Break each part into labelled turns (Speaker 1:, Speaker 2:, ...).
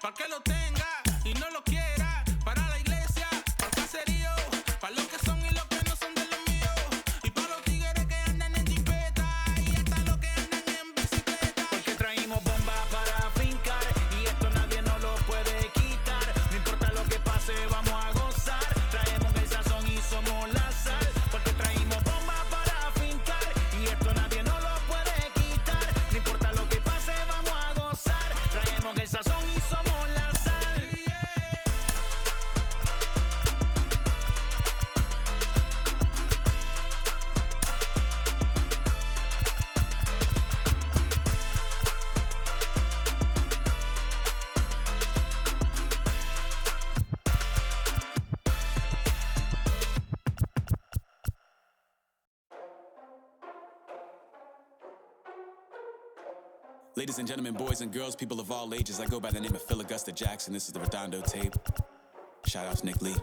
Speaker 1: pa' que lo tenga y no lo quiera. Para la iglesia, para el caserío, para los que son y los que no son de los míos. Y para los tigres que andan en jipeta y hasta los que andan en bicicleta. Porque traímos bombas para fincar y esto nadie nos lo puede quitar. No importa lo que pase, vamos a gozar. Traemos el sazón y somos la sal. Porque traímos bombas para fincar y esto nadie nos lo puede quitar. No importa lo que pase, vamos a gozar. Traemos el sazón y somos la sal.
Speaker 2: Ladies and gentlemen, boys and girls, people of all ages, I go by the name of Phil Augusta Jackson. This is the Redondo tape. Shout out to Nick Lee.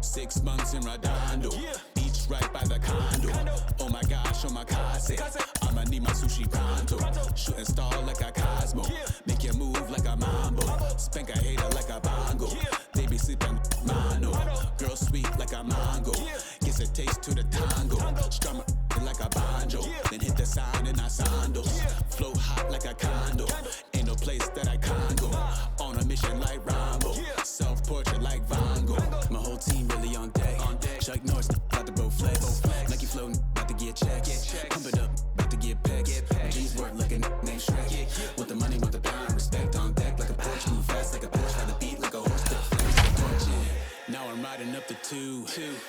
Speaker 2: 6 months in Redondo, beach right by the condo. Oh my gosh, oh my casa, I'ma need my sushi pronto. Shooting star like a Cosmo, make you move like a mambo. Spank a hater like a bongo. They be sleeping mano. Girl sweet like a mango, gets a taste to the tango. Strum like a banjo, then hit the sign in our sandals. Flow hot like a condo, ain't no place that I can't go. On a mission like Rambo, self-portrait like Van Gogh. My whole team really on deck. Chuck Norris about to bow flex. Nike floating, about to get checks. Pump it up, about to get pecs. My jeans work like a name Shrek. With the money, with the power, respect on deck like a Porsche. Move fast like a Porsche, by the beat like a horse. Now I'm riding up the 2.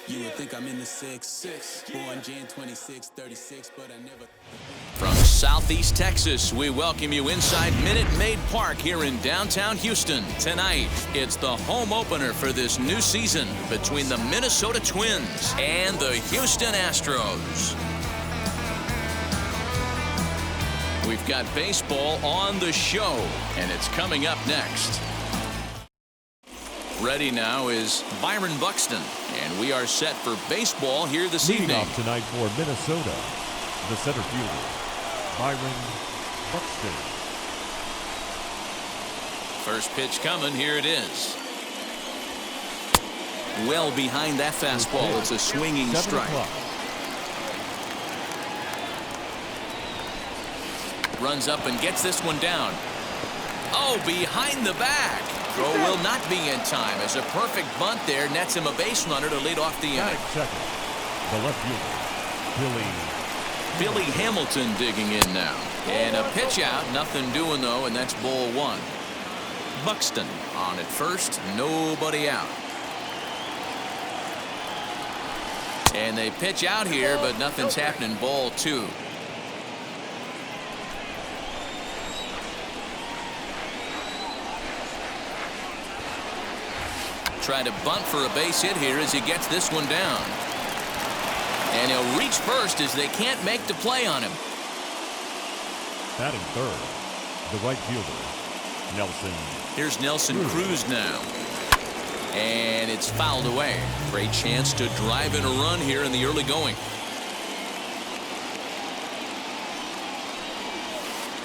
Speaker 2: You would think I'm in the 6. Born Jan 26, 36, but I never.
Speaker 3: From Southeast Texas, we welcome you inside Minute Maid Park here in downtown Houston. Tonight, it's the home opener for this new season between the Minnesota Twins and the Houston Astros. We've got baseball on the show, and it's coming up next. Ready now is Byron Buxton, and we are set for baseball here this evening.
Speaker 4: Leading off tonight for Minnesota, the center fielder, Byron Buxton.
Speaker 3: First pitch coming, here it is. Well behind that fastball, it's a swinging strike. Runs up and gets this one down. Oh, behind the back. Throw will not be in time as a perfect bunt there nets him a base runner to lead off the inning.
Speaker 4: Second, the left fielder,
Speaker 3: Billy Hamilton digging in now. And a pitch out, nothing doing though, and that's ball 1. Buxton on at first, nobody out. And they pitch out here, but nothing's happening, ball 2. Try to bunt for a base hit here as he gets this one down. And he'll reach first as they can't make the play on him.
Speaker 4: Batting third, the right fielder, Nelson.
Speaker 3: Here's Nelson Cruz now. And it's fouled away. Great chance to drive in a run here in the early going.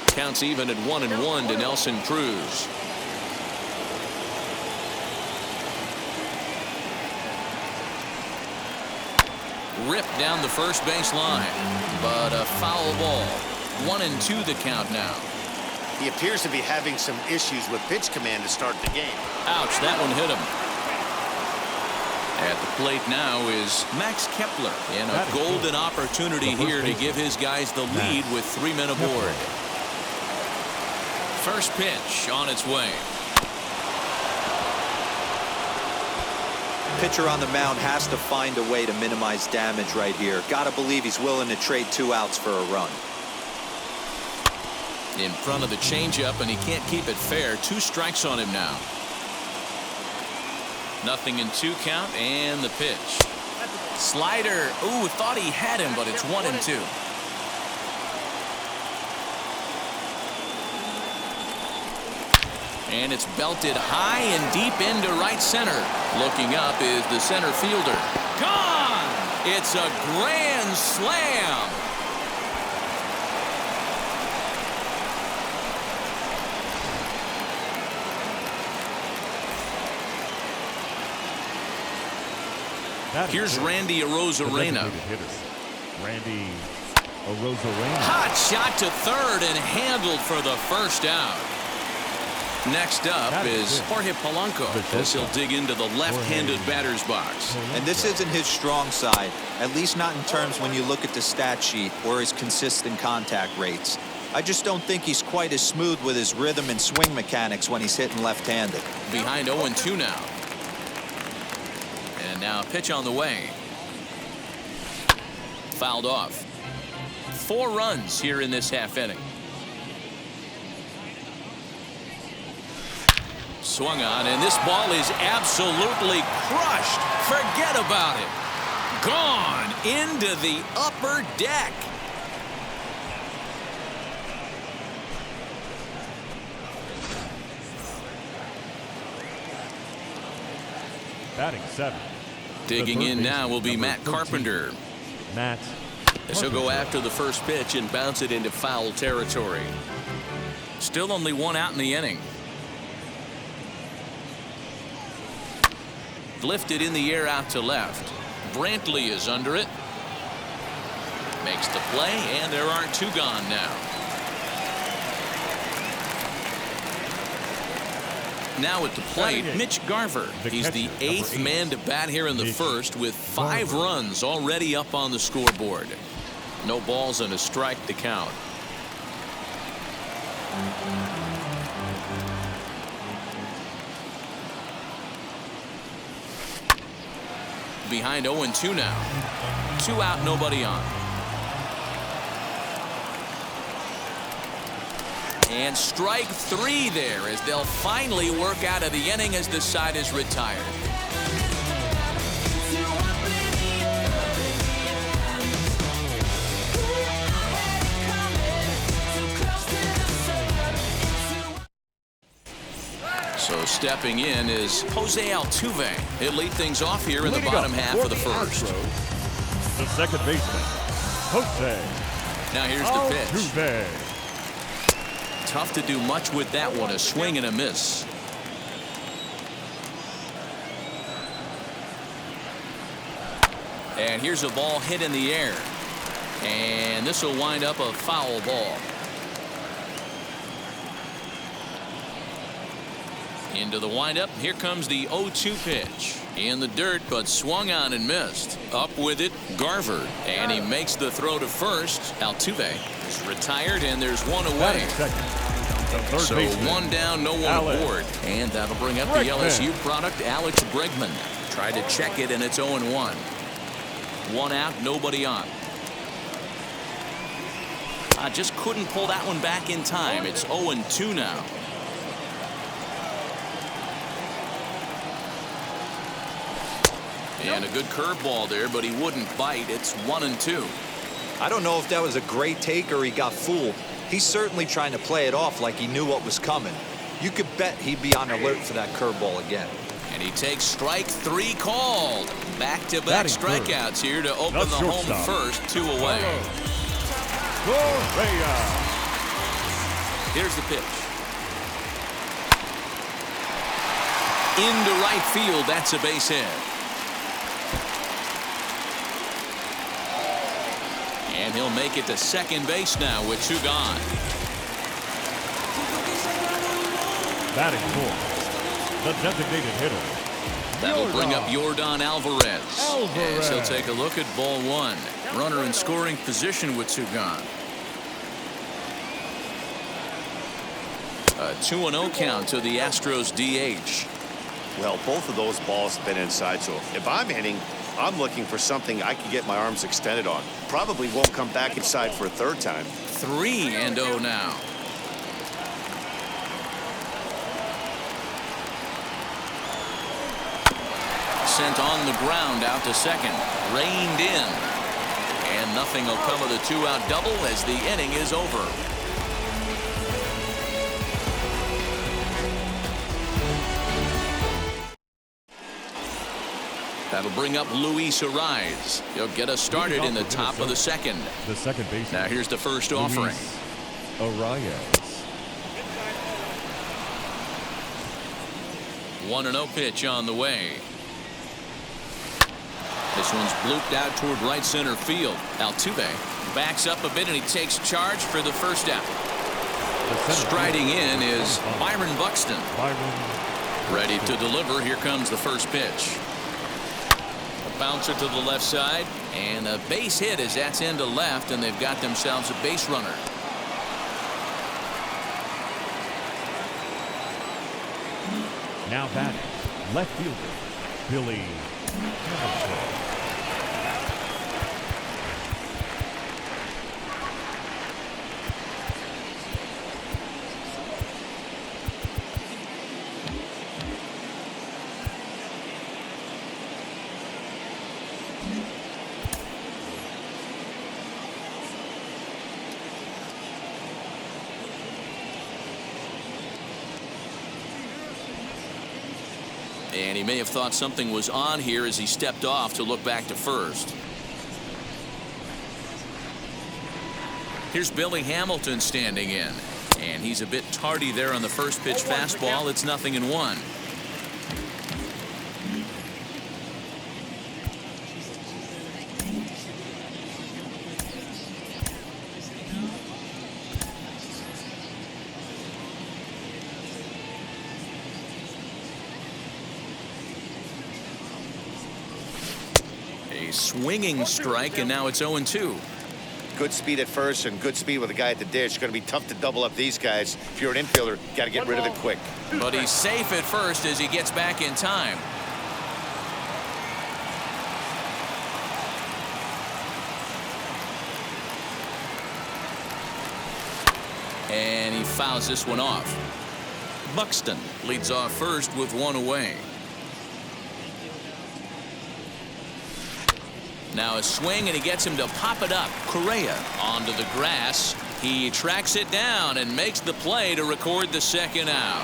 Speaker 3: Counts even at 1-1 to Nelson Cruz. Ripped down the first base line, but a foul ball. 1-2 the count now.
Speaker 5: He appears to be having some issues with pitch command to start the game.
Speaker 3: Ouch, that one hit him. At the plate now is Max Kepler, and a golden opportunity here to give his guys the lead with 3 men aboard. First pitch on its way.
Speaker 6: Pitcher on the mound has to find a way to minimize damage right here. Got to believe he's willing to trade 2 outs for a run.
Speaker 3: In front of the changeup, and he can't keep it fair. 2 strikes on him now. 0-2 count, and the pitch. Slider. Ooh, thought he had him, but it's 1-2. And it's belted high and deep into right center. Looking up is the center fielder. Gone! It's a grand slam.
Speaker 4: Batting
Speaker 3: Here's
Speaker 4: fifth,
Speaker 3: Randy
Speaker 4: the
Speaker 3: Arozarena.
Speaker 4: designated hitter, Randy Arozarena.
Speaker 3: Hot shot to third and handled for the first out. Next up is Jorge Polanco as he'll dig into the left-handed batter's box.
Speaker 6: And this isn't his strong side, at least not in terms when you look at the stat sheet or his consistent contact rates. I just don't think he's quite as smooth with his rhythm and swing mechanics when he's hitting left-handed.
Speaker 3: Behind 0-2 now. And now a pitch on the way. Fouled off. 4 runs here in this half inning. Swung on, and this ball is absolutely crushed. Forget about it. Gone into the upper deck.
Speaker 4: Batting 7th.
Speaker 3: Digging in now will be Matt Carpenter.
Speaker 4: Matt
Speaker 3: As he'll go after the first pitch and bounce it into foul territory. Still only 1 out in the inning. Lifted in the air out to left. Brantley is under it. Makes the play, and there are 2 gone now. Now at the plate, Mitch Garver. He's the 8th man to bat here in the first with 5 runs already up on the scoreboard. No balls and a strike to count. Behind 0-2 now. 2 out, nobody on. And strike 3 there as they'll finally work out of the inning as the side is retired. So stepping in is Jose Altuve. He'll lead things off here in the bottom half of the first.
Speaker 4: The second baseman, Jose.
Speaker 3: Now here's the pitch.
Speaker 4: Altuve.
Speaker 3: Tough to do much with that one. A swing and a miss. And here's a ball hit in the air. And this will wind up a foul ball. Into the windup. Here comes the 0-2 pitch. In the dirt, but swung on and missed. Up with it, Garver. And he makes the throw to first. Altuve is retired, and there's 1 away. So 1 down, no one aboard. And that'll bring up the LSU product, Alex Bregman. Tried to check it, and it's 0-1. 1 out, nobody on. I just couldn't pull that one back in time. It's 0-2 now. And a good curveball there, but he wouldn't bite. It's 1-2.
Speaker 6: I don't know if that was a great take or he got fooled. He's certainly trying to play it off like he knew what was coming. You could bet he'd be on alert for that curveball again.
Speaker 3: And he takes strike 3 called. Back-to-back strikeouts here to open the home first. 2 away. Here's the pitch. Into right field. That's a base hit. And he'll make it to second base now with 2 gone.
Speaker 4: Batting 4th, the designated hitter.
Speaker 3: That'll bring up Yordan Alvarez. As he'll take a look at ball 1. Runner in scoring position with 2 gone. A 2-0 count to the Astros DH.
Speaker 5: Well, both of those balls have been inside, so if I'm hitting, I'm looking for something I can get my arms extended on. Probably won't come back inside for a 3rd time.
Speaker 3: 3-0 now. Sent on the ground out to second. Reined in. And nothing will come of the 2-out double as the inning is over. That'll bring up Luis Arraez. He'll get us started in the top of the second.
Speaker 4: The second baseman.
Speaker 3: Now here's the first offering.
Speaker 4: Arraez.
Speaker 3: 1-0 pitch on the way. This one's blooped out toward right center field. Altuve backs up a bit and he takes charge for the first out. Striding in is Byron Buxton. Ready to deliver. Here comes the first pitch. A bouncer to the left side and a base hit as that's into left, and they've got themselves a base runner.
Speaker 4: Now batting, left fielder, Billy Hamilton.
Speaker 3: And he may have thought something was on here as he stepped off to look back to first. Here's Billy Hamilton standing in. And he's a bit tardy there on the first pitch fastball. It's 0-1. Swinging strike, and now it's 0-2.
Speaker 5: Good speed at first and good speed with a guy at the dish. It's going to be tough to double up these guys. If you're an infielder, got to get rid of it quick.
Speaker 3: But he's safe at first as he gets back in time. And he fouls this one off. Buxton leads off first with one away. Now a swing, and he gets him to pop it up. Correa onto the grass. He tracks it down and makes the play to record the second out.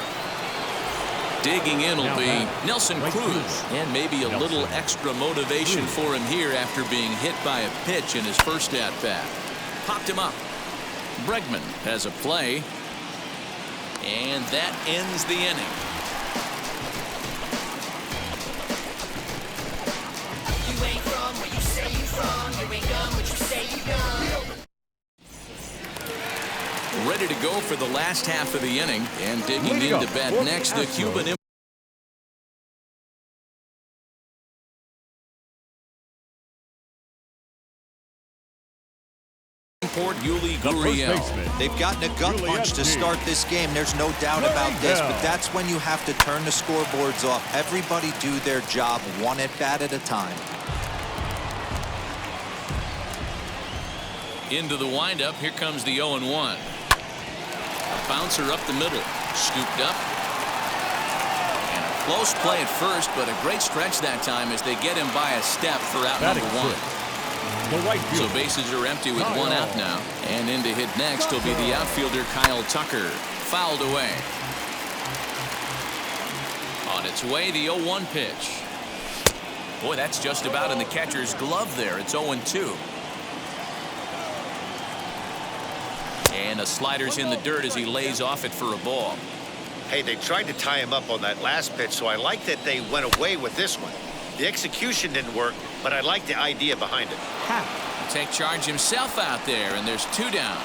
Speaker 3: Digging in will be Nelson Cruz, and maybe a little extra motivation for him here after being hit by a pitch in his first at-bat. Popped him up. Bregman has a play, and that ends the inning. Ready to go for the last half of the inning, and digging into bat next, the Cuban import Yuli Gurriel.
Speaker 6: They've gotten a gut punch to start this game. There's no doubt about this, but that's when you have to turn the scoreboards off. Everybody do their job one at bat at a time.
Speaker 3: Into the windup. Here comes the 0-1. A bouncer up the middle. Scooped up. And a close play at first, but a great stretch that time as they get him by a step for out number one. So bases are empty with one out now. And in to hit next will be the outfielder Kyle Tucker. Fouled away. On its way, the 0-1 pitch. Boy, that's just about in the catcher's glove there. It's 0-2. And a slider's in the dirt as he lays off it for a ball.
Speaker 5: Hey, they tried to tie him up on that last pitch, so I like that they went away with this one. The execution didn't work, but I like the idea behind it.
Speaker 3: Take charge himself out there, and there's two down.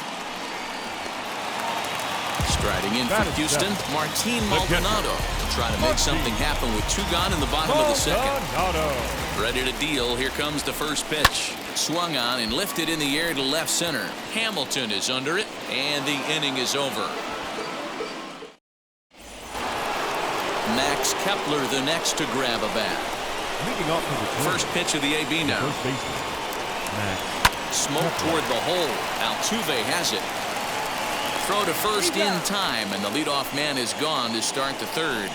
Speaker 3: Striding in for Houston, Martin Maldonado. Trying to make something happen with two gone in the bottom of the second. Ready to deal. Here comes the first pitch. Swung on and lifted in the air to left center. Hamilton is under it, and the inning is over. Max Kepler the next to grab a bat. First pitch of the AB now. Smoke toward the hole. Altuve has it. Throw to first in time, and the leadoff man is gone to start the third.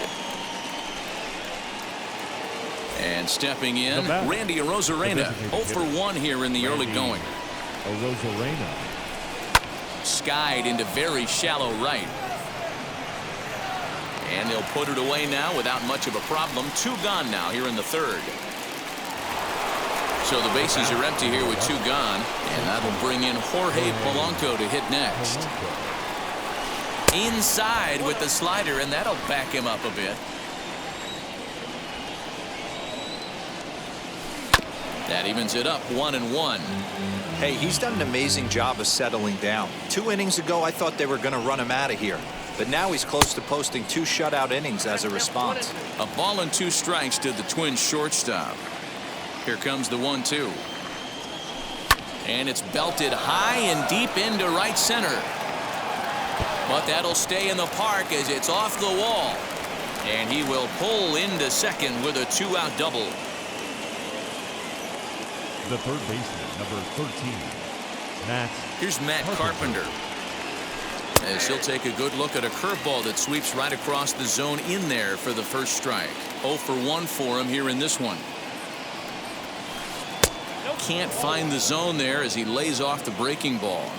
Speaker 3: And stepping in, Randy Arozarena. 0 for 1 here in the early going.
Speaker 4: Arozarena.
Speaker 3: Skied into very shallow right. And they'll put it away now without much of a problem. Two gone now here in the third. So the bases are empty here with two gone. And that'll bring in Jorge Polanco to hit next. Inside with the slider, and that'll back him up a bit. That evens it up 1-1.
Speaker 6: Hey, he's done an amazing job of settling down. 2 innings ago, I thought they were going to run him out of here. But now he's close to posting 2 shutout innings as a response.
Speaker 3: A ball and 2 strikes to the Twins shortstop. Here comes the 1-2. And it's belted high and deep into right center. But that'll stay in the park as it's off the wall. And he will pull into second with a 2-out double.
Speaker 4: The third baseman, number 13, Matt.
Speaker 3: Here's Matt Carpenter. As he'll take a good look at a curveball that sweeps right across the zone in there for the first strike. 0 for 1 for him here in this one. Can't find the zone there as he lays off the breaking ball.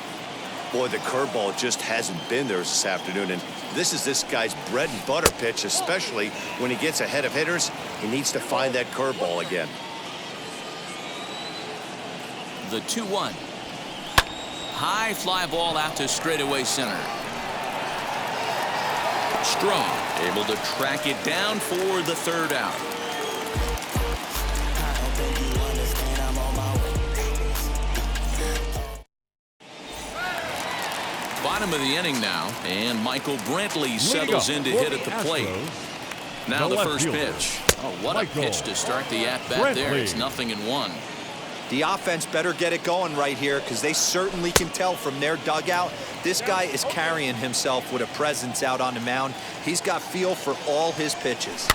Speaker 5: Boy, the curveball just hasn't been there this afternoon, and this is this guy's bread and butter pitch, especially when he gets ahead of hitters. He needs to find that curveball again.
Speaker 3: The 2-1. High fly ball out to straightaway center. Strong able to track it down for the 3rd out. Bottom of the inning now, and Michael Brantley settles in to hit at the plate. Now the first pitch. Oh, what a pitch to start the at-bat there. It's 0-1.
Speaker 6: The offense better get it going right here, because they certainly can tell from their dugout this guy is carrying himself with a presence out on the mound. He's got feel for all his pitches.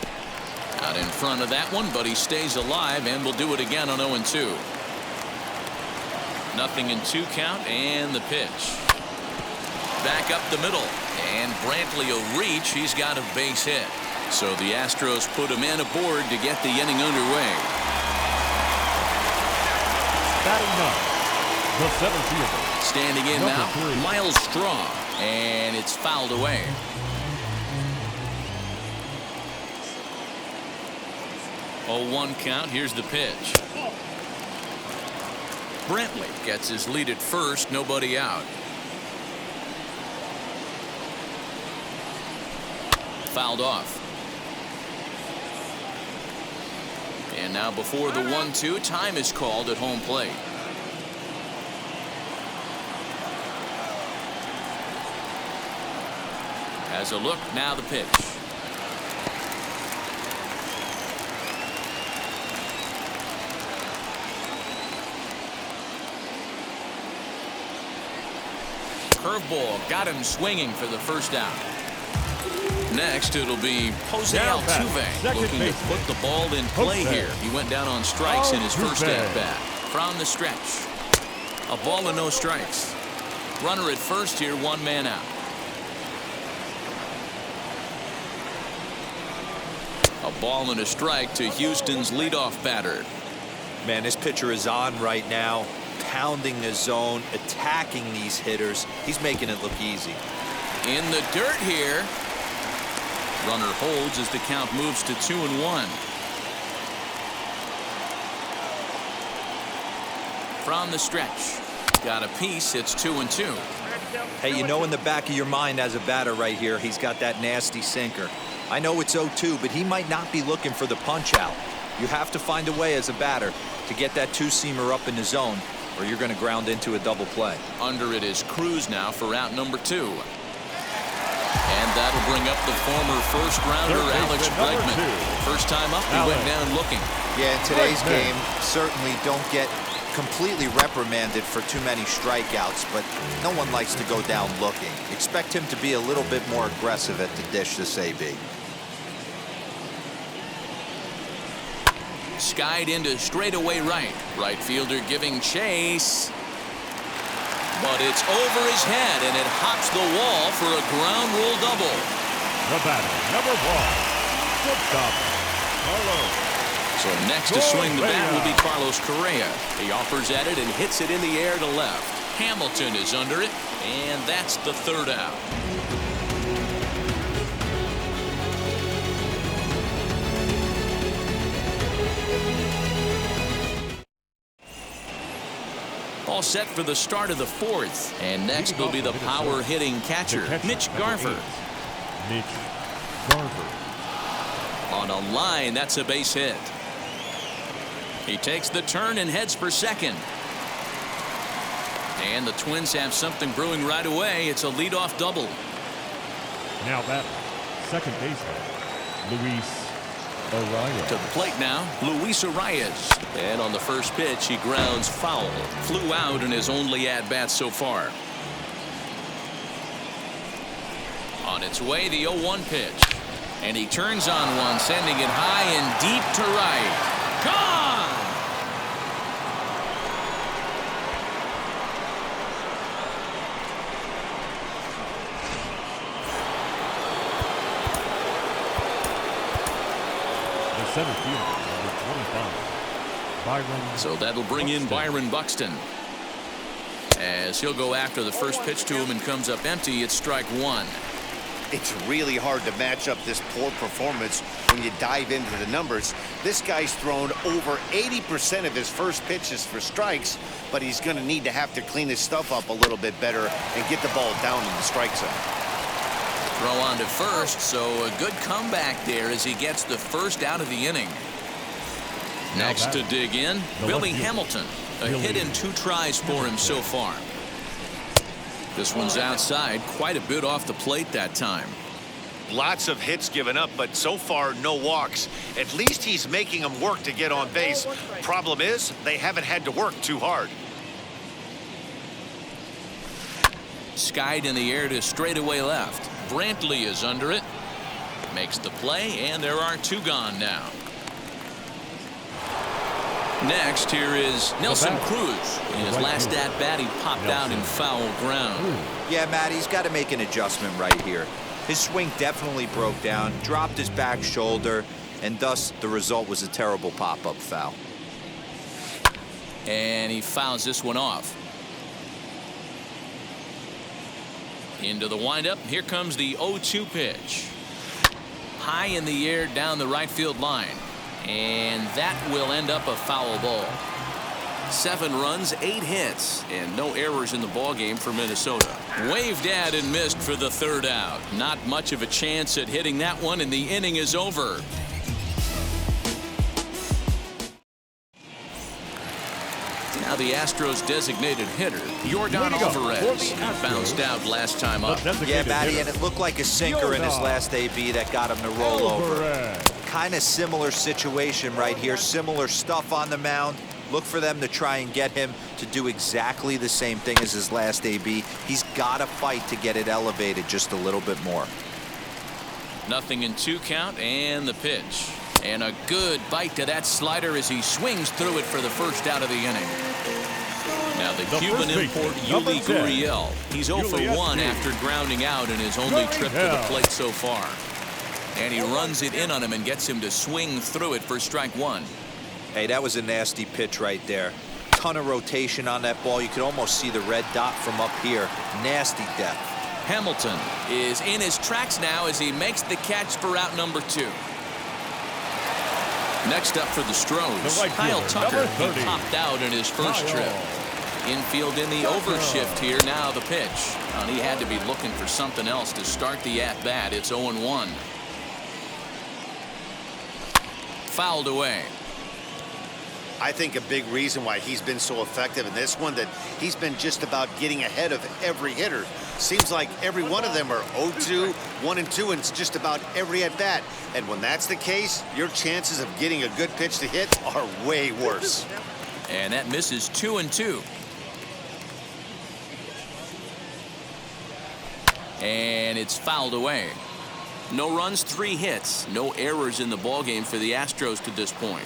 Speaker 3: Out in front of that one, but he stays alive and will do it again on 0-2. 0-2 count, and the pitch. Back up the middle, and Brantley will reach. He's got a base hit. So the Astros put a man aboard to get the inning underway.
Speaker 4: Batting 9, the center fielder.
Speaker 3: Standing in now, Miles Straw, and it's fouled away. Oh, 1 count. Here's the pitch. Brantley gets his lead at first, nobody out. Fouled off. And now before the 1-2, time is called at home plate. As a look, now the pitch. Curveball got him swinging for the first out. Next, it'll be Jose Altuve looking to put the ball in play here. He went down on strikes in his first at-bat. From the stretch. A ball and no strikes. Runner at first here, 1 man out. A ball and a strike to Houston's leadoff batter.
Speaker 6: Man, this pitcher is on right now, pounding the zone, attacking these hitters. He's making it look easy.
Speaker 3: In the dirt here. Runner holds as the count moves to 2-1. From the stretch. Got a piece. It's 2-2.
Speaker 6: Hey, you know in the back of your mind as a batter right here, he's got that nasty sinker. I know it's 0-2, but he might not be looking for the punch out. You have to find a way as a batter to get that 2-seamer up in the zone, or you're going to ground into a double play.
Speaker 3: Under it is Cruz now for out number 2. And that'll bring up the former first-rounder Alex Bregman. First time up, he went down looking.
Speaker 6: Yeah, in today's game, certainly don't get completely reprimanded for too many strikeouts, but no one likes to go down looking. Expect him to be a little bit more aggressive at the dish this AB.
Speaker 3: Skied into straightaway right. Right fielder giving chase. But it's over his head, and it hops the wall for a ground rule double.
Speaker 4: The batter, number 1, shortstop, Carlos.
Speaker 3: So next to swing the bat will be Carlos Correa. He offers at it and hits it in the air to left. Hamilton is under it, and that's the 3rd out. All set for the start of the 4th. And next will be the power-hitting catcher, Mitch Garver.
Speaker 4: Mitch Garver.
Speaker 3: On a line, that's a base hit. He takes the turn and heads for second. And the Twins have something brewing right away. It's a leadoff double.
Speaker 4: Now batting, second baseman, Luis Arias.
Speaker 3: To the plate now, Luis Arias. And on the first pitch, he grounds foul. Flew out in his only at-bat so far. On its way, the 0-1 pitch. And he turns on one, sending it high and deep to right. Gone!
Speaker 4: The center fielder, number 25, Byron.
Speaker 3: So that'll bring in Byron Buxton. As he'll go after the first pitch to him and comes up empty, it's strike one.
Speaker 5: It's really hard to match up this poor performance when you dive into the numbers. This guy's thrown over 80% of his first pitches for strikes, but he's going to need to have to clean his stuff up a little bit better and get the ball down in the strike zone.
Speaker 3: Throw on to first, so a good comeback there as he gets the first out of the inning. Next to dig in, Billy Hamilton. A hit in 2 tries for him so far. This one's outside, quite a bit off the plate that time.
Speaker 5: Lots of hits given up, but so far no walks. At least he's making them work to get on base. Problem is, they haven't had to work too hard.
Speaker 3: Skied in the air to straightaway left. Brantley is under it. Makes the play, and there are 2 gone now. Next, here is Nelson Cruz. In his last at-bat, he popped out in foul ground.
Speaker 6: Yeah, Matt, he's got to make an adjustment right here. His swing definitely broke down, dropped his back shoulder, and thus the result was a terrible pop-up foul.
Speaker 3: And he fouls this one off. Into the windup. Here comes the 0-2 pitch. High in the air down the right field line. And that will end up a foul ball. 7 runs, 8 hits, and no errors in the ballgame for Minnesota. Waved at and missed for the 3rd out. Not much of a chance at hitting that one, and the inning is over. Now the Astros designated hitter, Yordan Alvarez. He bounced out last time up.
Speaker 6: Yeah, Matty, and it looked like a sinker in his last AB that got him to roll over. Kind of similar situation right here. Similar stuff on the mound. Look for them to try and get him to do exactly the same thing as his last AB. He's got to fight to get it elevated just a little bit more.
Speaker 3: 0-2 count, and the pitch. And a good bite to that slider as he swings through it for the first out of the inning. Now the Cuban import, Yuli Gurriel. He's 0 for 1 after grounding out in his only trip to the plate so far. And he runs it in on him and gets him to swing through it for strike 1.
Speaker 6: Hey, that was a nasty pitch right there. Ton of rotation on that ball. You could almost see the red dot from up here. Nasty depth.
Speaker 3: Hamilton is in his tracks now as he makes the catch for out number 2. Next up for the Stros, Kyle Tucker. He popped out in his first trip. Infield in the overshift here. Now the pitch. And he had to be looking for something else to start the at-bat. It's 0-1. Fouled away.
Speaker 5: I think a big reason why he's been so effective in this one, that he's been just about getting ahead of every hitter. Seems like every one of them are 0-2, 1-2, and it's just about every at-bat. And when that's the case, your chances of getting a good pitch to hit are way worse.
Speaker 3: And that misses 2-2. And it's fouled away. No runs, 3 hits. No errors in the ballgame for the Astros to this point.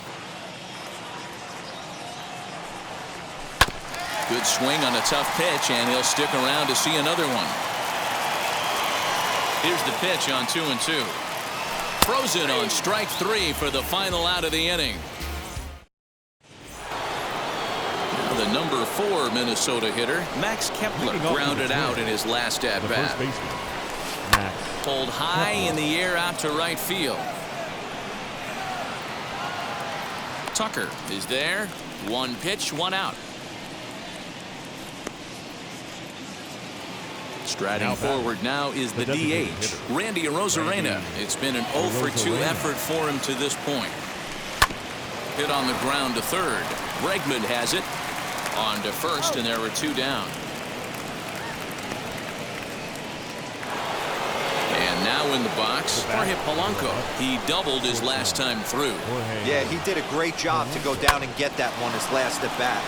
Speaker 3: Good swing on a tough pitch, and he'll stick around to see another one. Here's the pitch on 2-2. Frozen on strike 3 for the final out of the inning. Now the number 4 Minnesota hitter, Max Kepler, grounded out in his last at-bat. Pulled high in the air out to right field. Tucker is there. 1 pitch, 1 out. Striding forward now is the DH, Randy Arozarena. It's been an 0 for 2 effort for him to this point. Hit on the ground to third. Bregman has it. On to first, and there were 2 down. And now in the box, Jorge Polanco. He doubled his last time through.
Speaker 6: Yeah, he did a great job to go down and get that one his last at bat.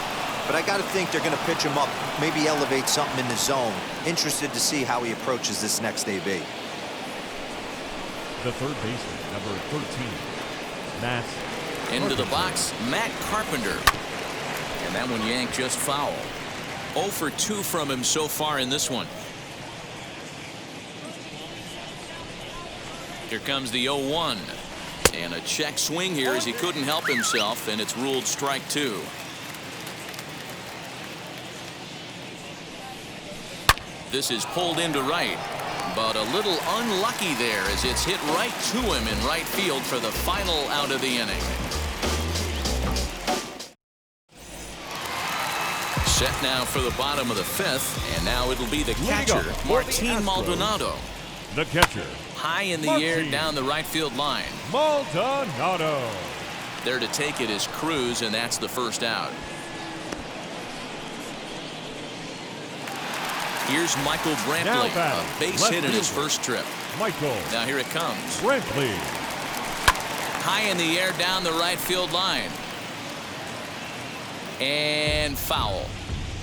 Speaker 6: But I got to think they're going to pitch him up, maybe elevate something in the zone. Interested to see how he approaches this next AB.
Speaker 4: The third baseman, number 13, Matt.
Speaker 3: Into the box, Matt Carpenter. And that one yanked just foul. 0 for 2 from him so far in this one. Here comes the 0-1. And a check swing here as he couldn't help himself, and it's ruled strike 2. This is pulled into right, but a little unlucky there as it's hit right to him in right field for the final out of the inning. Set now for the bottom of the 5th, and now it'll be the catcher, Martin Maldonado.
Speaker 4: The catcher,
Speaker 3: High in the air down the right field line.
Speaker 4: Maldonado.
Speaker 3: There to take it is Cruz, and that's the first out. Here's Michael Brantley, a base hit in his first trip.
Speaker 4: Michael.
Speaker 3: Now here it comes.
Speaker 4: Brantley.
Speaker 3: High in the air down the right field line. And foul.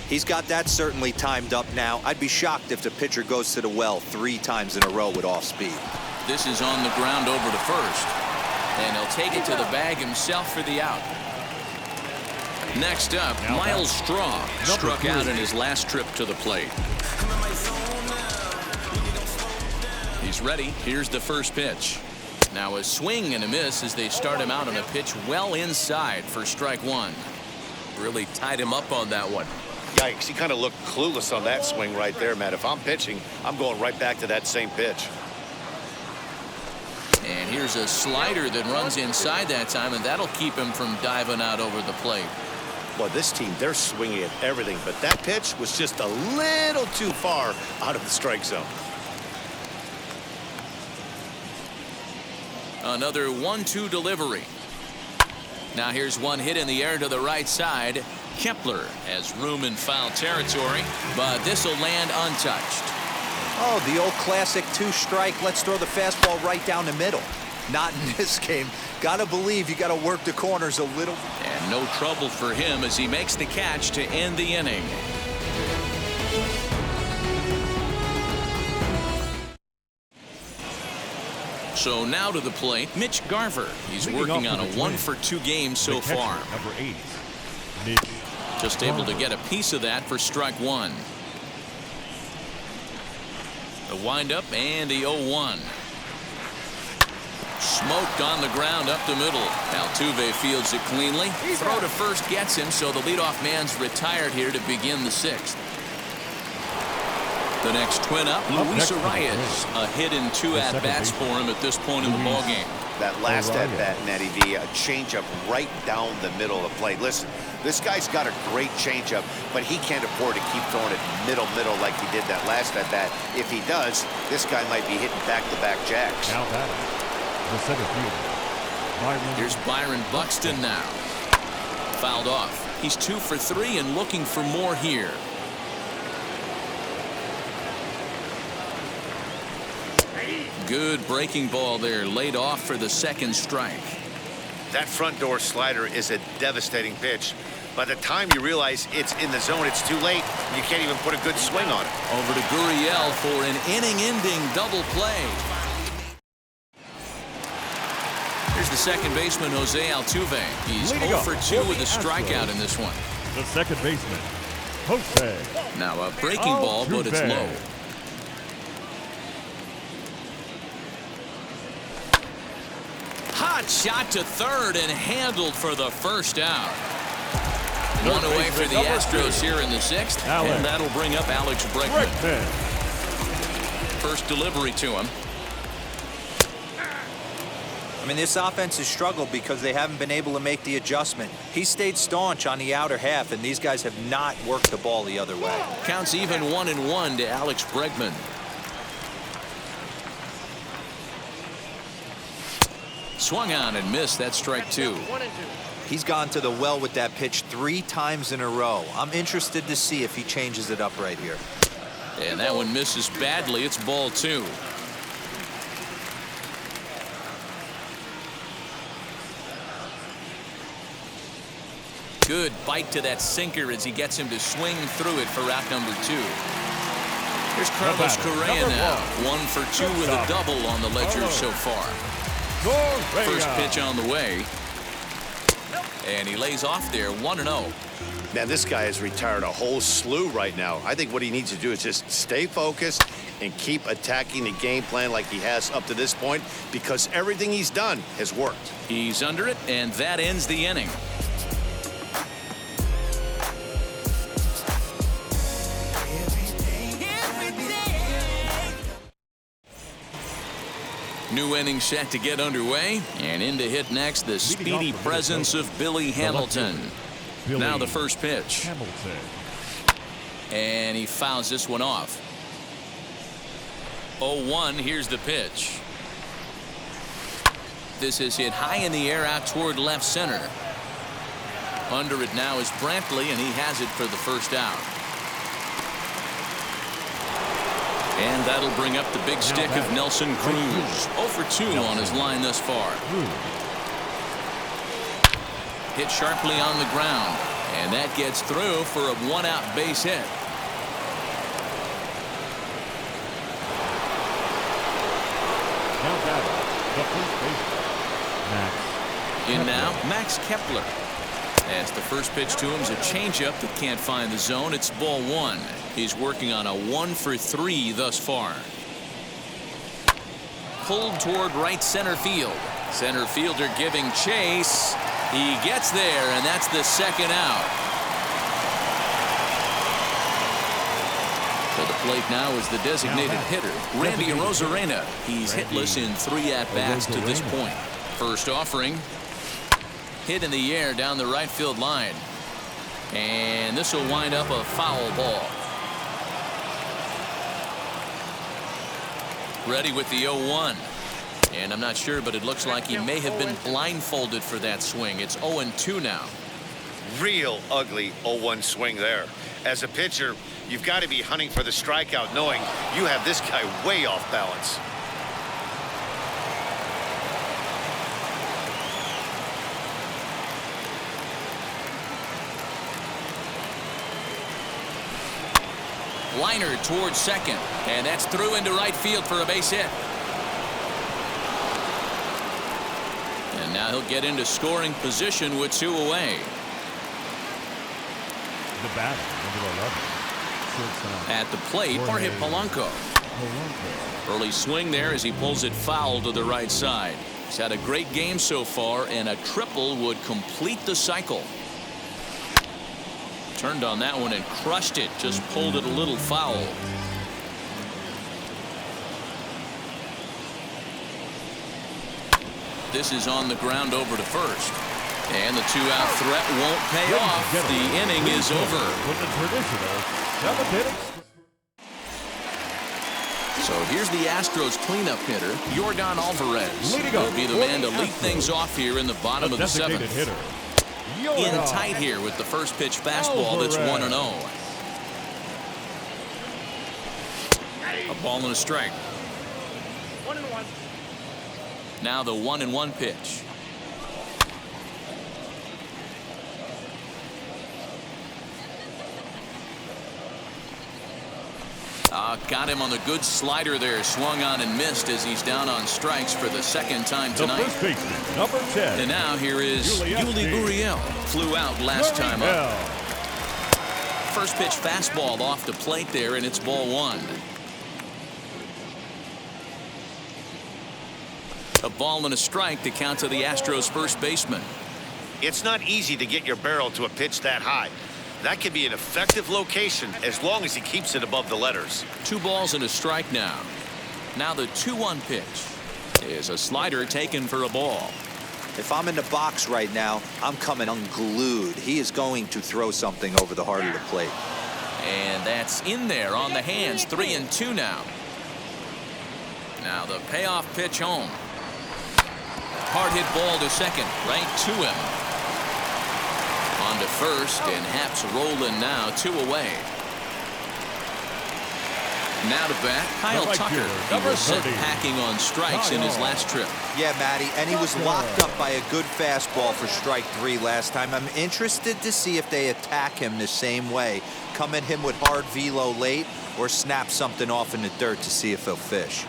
Speaker 6: He's got that certainly timed up now. I'd be shocked if the pitcher goes to the well 3 times in a row with off speed.
Speaker 3: This is on the ground over to first. And he'll take it to the bag himself for the out. Next up, Miles Straw struck out in his last trip to the plate. He's ready. Here's the first pitch. Now a swing and a miss as they start him out on a pitch well inside for strike 1. Really tied him up on that one.
Speaker 5: Yikes, he kind of looked clueless on that swing right there, Matt. If I'm pitching, I'm going right back to that same pitch.
Speaker 3: And here's a slider that runs inside that time, and that'll keep him from diving out over the plate.
Speaker 5: Well, this team, they're swinging at everything, but that pitch was just a little too far out of the strike zone.
Speaker 3: Another 1-2 delivery. Now here's one hit in the air to the right side. Kepler has room in foul territory, but this will land untouched.
Speaker 6: Oh, the old classic 2-strike. Let's throw the fastball right down the middle. Not in this game. Gotta believe you gotta work the corners a little.
Speaker 3: And no trouble for him as he makes the catch to end the inning. So now to the plate, Mitch Garver. He's working on a 1 for 2 game so far.
Speaker 4: Number 8, Mitch.
Speaker 3: Just able to get a piece of that for strike 1. The windup and the 0-1. Smoked on the ground up the middle. Altuve fields it cleanly. Throw to first gets him, so the leadoff man's retired here to begin the 6th. The next twin up, Luis Arias. A hit in 2 at-bats for him at this point in the ballgame.
Speaker 5: That last at-bat, Natty V, a changeup right down the middle of the plate. Listen, this guy's got a great changeup, but he can't afford to keep throwing it middle like he did that last at-bat. If he does, this guy might be hitting back-to-back jacks.
Speaker 4: Now batting, the center fielder,
Speaker 3: Here's Byron Buxton now. Fouled off. He's 2 for 3 and looking for more here. Good breaking ball there, laid off for the 2nd strike.
Speaker 5: That front door slider is a devastating pitch. By the time you realize it's in the zone, it's too late. You can't even put a good swing on it.
Speaker 3: Over to Gurriel for an inning-ending double play. Here's the second baseman, Jose Altuve. He's 0 for 2 with a strikeout in this one.
Speaker 4: the second baseman, Jose.
Speaker 3: Now a breaking ball, but it's low. Hot shot to third and handled for the first out. One away for the Astros here in the 6th, and that'll bring up Alex Bregman. First delivery to him.
Speaker 6: I mean, this offense has struggled because they haven't been able to make the adjustment. He stayed staunch on the outer half, and these guys have not worked the ball the other way.
Speaker 3: Counts even 1-1 to Alex Bregman. Swung on and missed. That strike 2.
Speaker 6: He's gone to the well with that pitch 3 times in a row. I'm interested to see if he changes it up right here.
Speaker 3: And that one misses badly. It's ball 2. Good bite to that sinker as he gets him to swing through it for out number 2. Here's Carlos Correa now. 1 for 2 with a double on the ledger so far. First pitch on the way. And he lays off there, 1-0.
Speaker 5: Man, this guy has retired a whole slew right now. I think what he needs to do is just stay focused and keep attacking the game plan like he has up to this point, because everything he's done has worked.
Speaker 3: He's under it, and that ends the inning. New inning set to get underway, and in to hit next the speedy presence of Billy Hamilton. Now the first pitch. And he fouls this one off. 0-1, here's the pitch. This is hit high in the air out toward left center. Under it now is Brantley, and he has it for the first out. And that'll bring up the big stick of Nelson Cruz. 0 for 2 on his line thus far. Hit sharply on the ground, and that gets through for a 1-out base hit. In now, Max Kepler. As the first pitch to him is a changeup that can't find the zone. It's ball 1. He's working on a 1 for 3 thus far. Pulled toward right center field. Center fielder giving chase. He gets there, and that's the second out. To the plate now is the designated hitter, Randy Arozarena. He's hitless in 3 at-bats to this point. First offering. Hit in the air down the right field line. And this will wind up a foul ball. Ready with the 0-1. And I'm not sure, but it looks like he may have been blindfolded for that swing. It's 0-2 now.
Speaker 5: Real ugly 0-1 swing there. As a pitcher, you've got to be hunting for the strikeout, knowing you have this guy way off balance.
Speaker 3: Liner towards second, and that's through into right field for a base hit. And now he'll get into scoring position with 2 away.
Speaker 4: The batter, number 11.
Speaker 3: At the plate, Jorge Polanco. Early swing there as he pulls it foul to the right side. He's had a great game so far, and a triple would complete the cycle. Turned on that one and crushed it. Just pulled it a little foul. This is on the ground over to first. And the 2-out threat won't pay off. The inning is over.
Speaker 4: With the traditional 7th inning.
Speaker 3: So here's the Astros cleanup hitter, Yordan Alvarez. Will be the man to lead things off here in the bottom of the 7th.
Speaker 4: Hitter.
Speaker 3: In tight here with the first pitch fastball that's 1-0. A ball and a strike.
Speaker 1: 1-1.
Speaker 3: Now the 1-1 pitch. Got him on the good slider there. Swung on and missed as he's down on strikes for the second time tonight.
Speaker 4: The first baseman, number 10.
Speaker 3: And now here is Yuli Gurriel. Flew out last time up. First pitch fastball off the plate there, and it's ball 1. A ball and a strike to count to the Astros first baseman.
Speaker 5: It's not easy to get your barrel to a pitch that high. That could be an effective location as long as he keeps it above the letters. 2 balls and a strike now. Now the 2-1 pitch is a slider taken for a ball.
Speaker 6: If I'm in the box right now, I'm coming unglued. He is going to throw something over the heart of the plate.
Speaker 3: And that's in there on the hands. 3-2 now. Now the payoff pitch home. Hard hit ball to second, right to him. to first, and Haps rolling now, 2 away. Now to bat, Kyle Tucker. He was sent packing on strikes in his last trip.
Speaker 6: Yeah, Matty, and he was locked up by a good fastball for strike 3 last time. I'm interested to see if they attack him the same way. Come at him with hard velo late or snap something off in the dirt to see if he'll fish.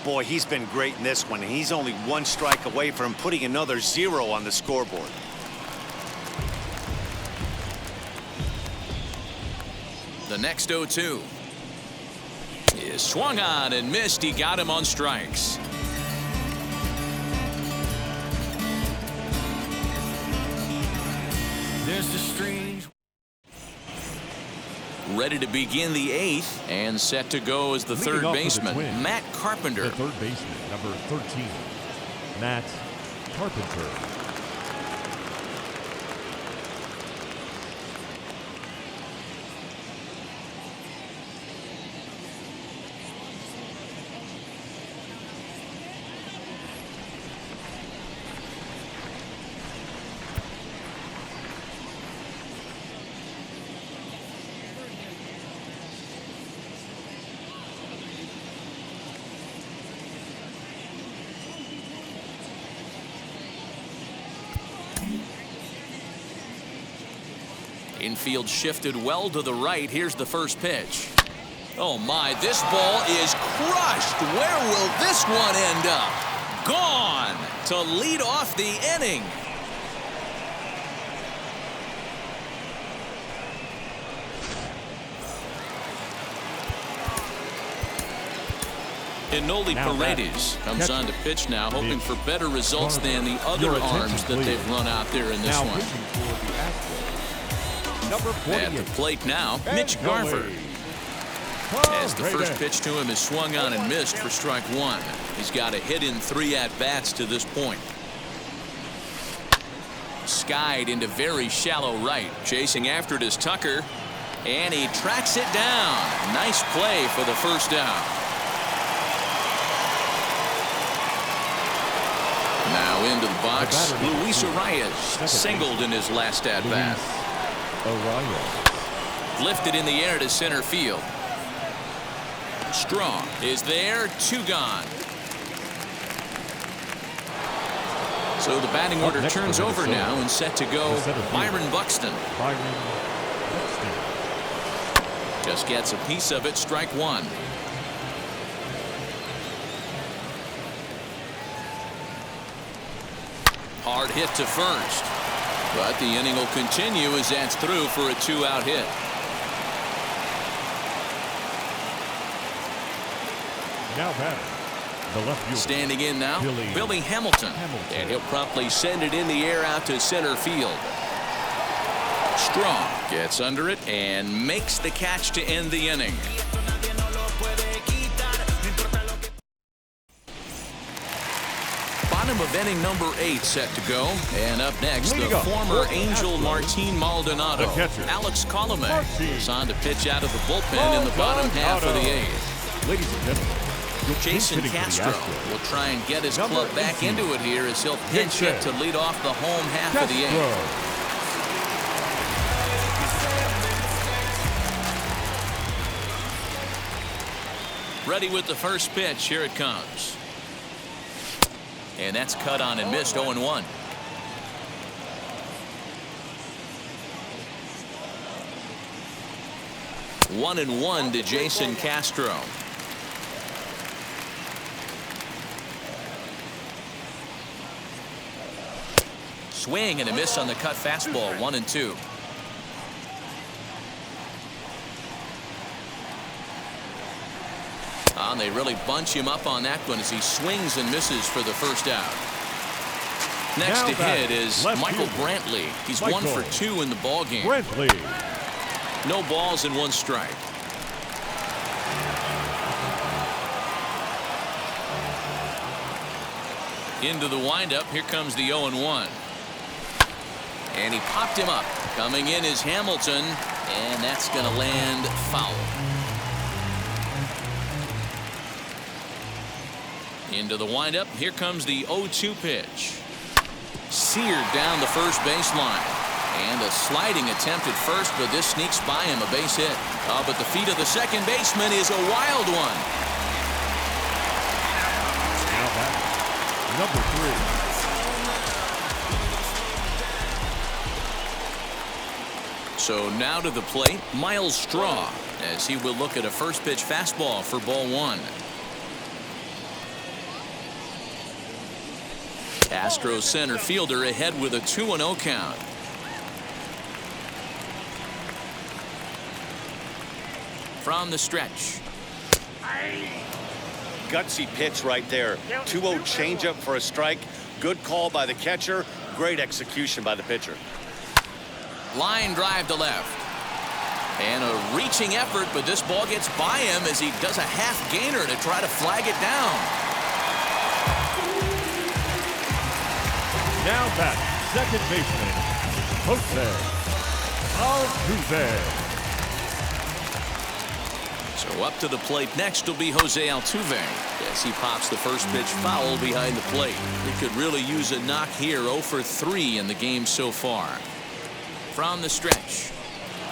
Speaker 5: Boy, he's been great in this one. He's only 1 strike away from putting another 0 on the scoreboard.
Speaker 3: The next 0-2 is swung on and missed. He got him on strikes.
Speaker 1: There's a strange.
Speaker 3: Ready to begin the 8th and set to go as the
Speaker 4: Leading
Speaker 3: third
Speaker 4: off for the
Speaker 3: baseman,
Speaker 4: Twins,
Speaker 3: Matt Carpenter.
Speaker 4: The third baseman, number 13, Matt Carpenter.
Speaker 3: Infield shifted well to the right. Here's the first pitch. Oh my, this ball is crushed. Where will this one end up? Gone to lead off the inning. Enoli Paredes comes on to pitch now, hoping for better results than the other arms that they've run out there in this one. At the plate now, Mitch Garver. As the first pitch to him is swung on and missed for strike 1. He's got a hit in 3 at-bats to this point. Skied into very shallow right. Chasing after it is Tucker. And he tracks it down. Nice play for the first down. Now into the box, Luis Arias singled in his last at-bat. Lifted in the air to center field. Strong is there, 2 gone. So the batting order turns over now and set to go Byron Buxton. Just gets a piece of it, strike 1. Hard hit to first. But the inning will continue as that's through for a 2-out hit.
Speaker 4: Now batting, the left fielder.
Speaker 3: Standing in now, Billy Hamilton. And he'll promptly send it in the air out to center field. Strong gets under it and makes the catch to end the inning. Bottom of inning number 8 set to go. And up next, the former Angel Martin Maldonado. Alex Colomé is on to pitch out of the bullpen in the bottom half of the 8th.
Speaker 4: Ladies and gentlemen,
Speaker 3: Jason Castro will try and get his club back into it here as he'll pinch hit to lead off the home half of the 8th. Ready with the first pitch. Here it comes. And that's cut on and missed, 0-1. One and 1 to Jason Castro. Swing and a miss on the cut fastball, 1-2. And they really bunch him up on that one as he swings and misses for the first out. Next to hit is Michael Brantley. He's 1 for 2 in the ball game. No balls and 1 strike. Into the windup. Here comes the 0-1. And he popped him up. Coming in is Hamilton, and that's going to land foul. Into the windup. Here comes the 0-2 pitch. Seared down the first baseline. And a sliding attempt at first, but this sneaks by him, a base hit. Oh, but the feet of the second baseman is a wild one.
Speaker 4: Now back, number 3.
Speaker 3: So now to the plate, Miles Straw, as he will look at a first pitch fastball for ball 1. Astros center fielder ahead with a 2-0 count. From the stretch.
Speaker 5: Gutsy pitch right there. 2-0 changeup for a strike. Good call by the catcher. Great execution by the pitcher.
Speaker 3: Line drive to left. And a reaching effort, but this ball gets by him as he does a half gainer to try to flag it down.
Speaker 4: Now back, second baseman, Jose Altuve.
Speaker 3: So up to the plate next will be Jose Altuve as he pops the first pitch foul behind the plate. He could really use a knock here. 0 for 3 in the game so far. From the stretch,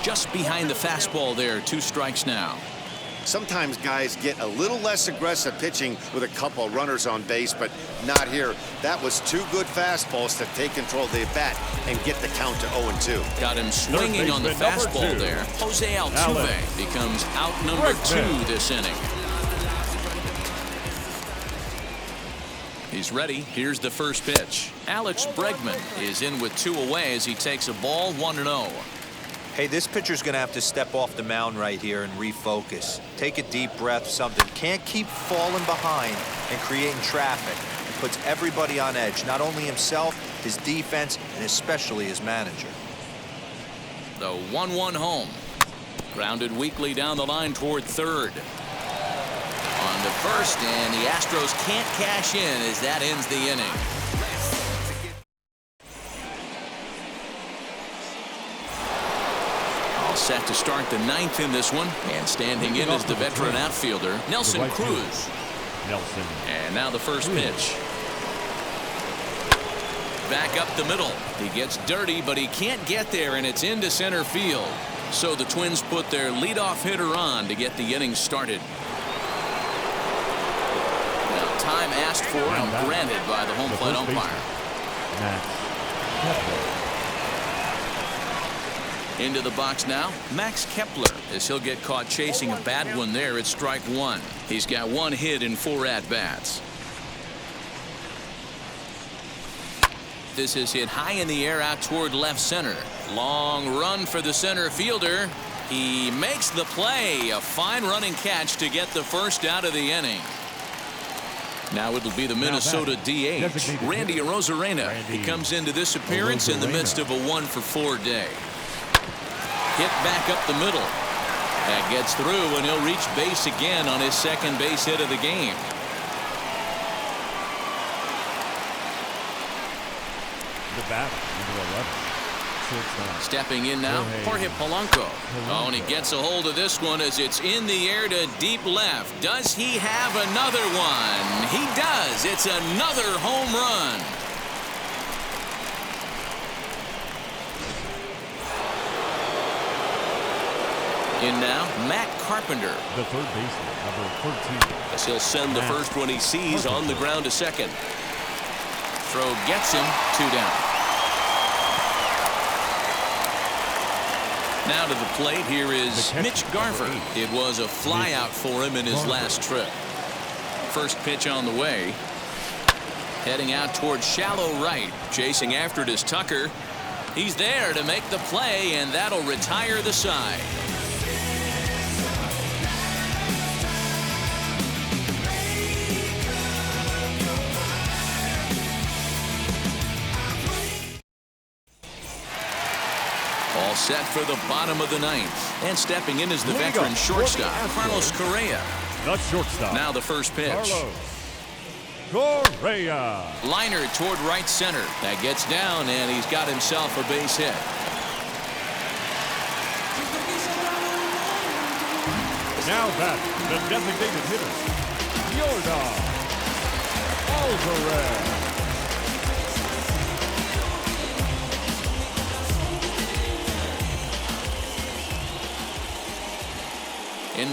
Speaker 3: just behind the fastball there. 2 strikes now.
Speaker 5: Sometimes guys get a little less aggressive pitching with a couple of runners on base, but not here. That was 2 good fastballs to take control of the bat and get the count to 0-2.
Speaker 3: Got him swinging on the fastball there. Jose Altuve becomes out number 2 this inning. He's ready. Here's the first pitch. Alex Bregman is in with 2 away as he takes a ball 1-0.
Speaker 6: Hey, this pitcher's going to have to step off the mound right here and refocus. Take a deep breath, something. Can't keep falling behind and creating traffic. It puts everybody on edge, not only himself, his defense, and especially his manager.
Speaker 3: The 1-1 home. Grounded weakly down the line toward third. On to first, and the Astros can't cash in as that ends the inning. Set to start the 9th in this one, and standing in is the veteran outfielder Nelson Cruz. And now the first pitch. Back up the middle. He gets dirty, but he can't get there, and it's into center field. So the Twins put their leadoff hitter on to get the inning started. Now time asked for and granted by the home plate umpire. Into the box now, Max Kepler, as he'll get caught chasing a bad one there at strike 1. He's got 1 hit in 4 at-bats. This is hit high in the air out toward left center. Long run for the center fielder. He makes the play. A fine running catch to get the first out of the inning. Now it'll be the Minnesota DH, Randy Arozarena. He comes into this appearance in the midst of a 1-for-4 day. Hit back up the middle. That gets through, and he'll reach base again on his second base hit of the game.
Speaker 4: The bat, number 11.
Speaker 3: Stepping in now, Jorge Polanco. Oh, and he gets a hold of this one as it's in the air to deep left. Does he have another one? He does. It's another home run. In now, Matt Carpenter.
Speaker 4: The third baseman, number 13.
Speaker 3: As he'll send the first one he sees on the ground to second. Throw gets him, 2 down. Now to the plate, here is Mitch Garver. It was a flyout for him in his last trip. First pitch on the way. Heading out towards shallow right. Chasing after it is Tucker. He's there to make the play, and that'll retire the side. All set for the bottom of the 9th. And stepping in is the veteran shortstop, Carlos Correa.
Speaker 4: The shortstop.
Speaker 3: Now the first pitch.
Speaker 4: Carlos Correa.
Speaker 3: Liner toward right center. That gets down, and he's got himself a base hit.
Speaker 4: Now back, the designated hitter, Yordan Alvarez.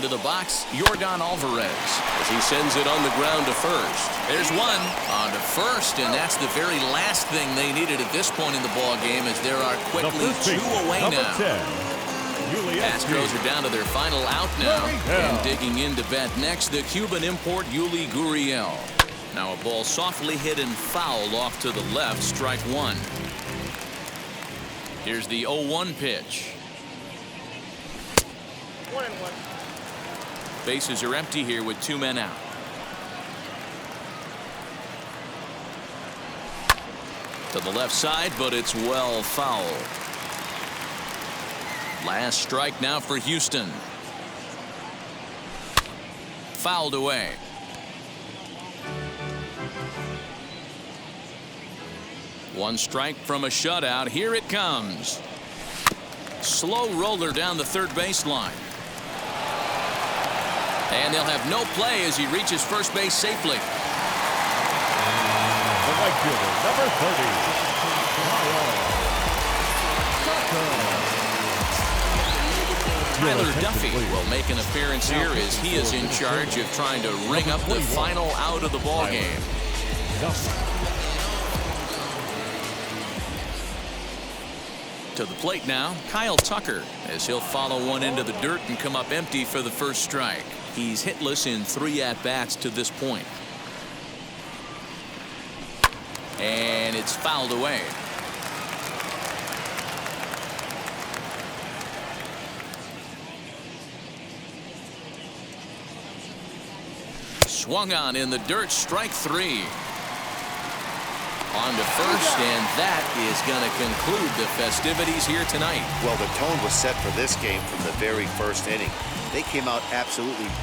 Speaker 3: Into the box, Yordan Alvarez as he sends it on the ground to first. There's one on to first, and that's the very last thing they needed at this point in the ball game, as there are quickly 2 away now.
Speaker 4: 10,
Speaker 3: Astros are down to their final out now, and digging in to bat next, the Cuban import Yuli Gurriel. Now a ball softly hit and foul off to the left, strike 1. Here's the 0-1 pitch.
Speaker 7: 1-1.
Speaker 3: Bases are empty here with 2 men out. To the left side, but it's well fouled. Last strike now for Houston. Fouled away. One strike from a shutout. Here it comes. Slow roller down the third baseline. And they'll have no play as he reaches first base safely.
Speaker 4: The right fielder, number 30,
Speaker 3: Tyler Duffy will make an appearance here as he is in charge of trying to ring up the final out of the ball game. To the plate now, Kyle Tucker, as he'll follow one into the dirt and come up empty for the first strike. He's hitless in 3 at-bats to this point. And it's fouled away. Swung on in the dirt, strike 3. On to first, and that is going to conclude the festivities here tonight.
Speaker 5: Well, the tone was set for this game from the very first inning. They came out absolutely